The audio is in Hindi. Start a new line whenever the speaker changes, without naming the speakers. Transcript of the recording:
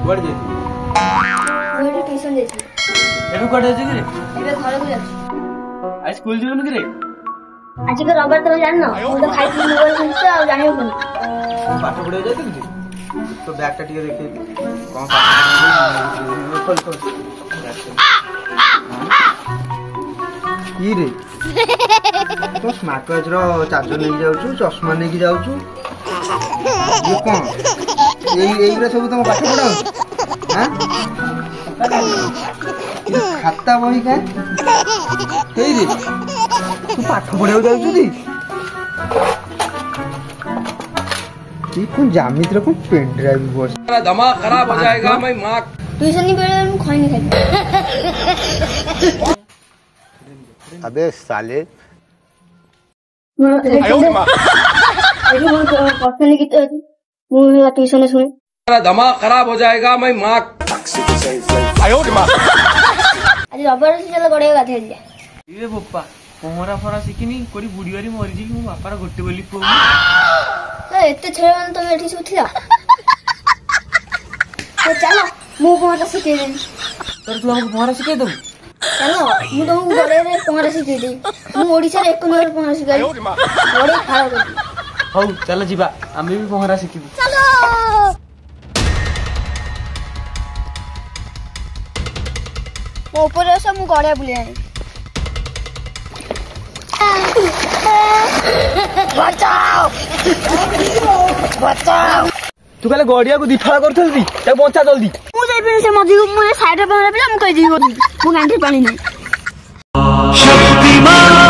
कुआडे जाई
मोर ट्यूशन जाई
एबे कुआडे जाई रे
एबे घर को जाई
आज स्कूल जीवन कि रे
आज के रविवार तो जान ना मु तो खाई पी मोबाइल सुनते आ जानियो कोन
पाठ पढ़े जाई कि तो बैग टा टिके देखे कोन पाठ खोल खोल की रे तो स्मार्ट वॉच रो चार्जर ले जाउछु चश्मा ले जाउछु ये कोन এই রে सब तुम पाठ पढ़ाओ हां खाता बही का कई रे तू पाठ पढ़ाओ जाउछु दी ये कौन जामित रे कौन पेन ड्राइव बस
दिमाग खराब हो जाएगा मैं मां
ट्यूशन नहीं पढ़े हम खाई नहीं खाई
अबे साले
आयो मां मोर पर्सनली की मुझे ट्यूशन सुने
दिमाग खराब हो जाएगा मैं मां आयो मां
आज रविवार से चलो गड़े गाथे दिया
ए बप्पा पहरा फरा सिकिनी कोडी बुडीवारी मरि जी मो बापार गोटे बोली को
एते छे मन तुम एठी सुथिला तो चलो मु पहरा सिखे दे
तोर तू हमको पहरा सिखे दो
चलो मु तुमको गड़े रे पहरा सिखे दे मु ओडिसा रे एक नंबर पहरा सिखाई गड़े खाओ
हौ चल जीवा आमे भी पहरा सिखिबु
चलो मो ऊपर से मु गड़े बुले आनी बचाओ बचाओ
तू कहले गड़िया को दिफाला करथल दी ते बचा जल्दी
मु जाई पे से मजी मु साइड पे पहरा पिला मु कहि दी मु गांठी पानी नहीं
शक्तिमान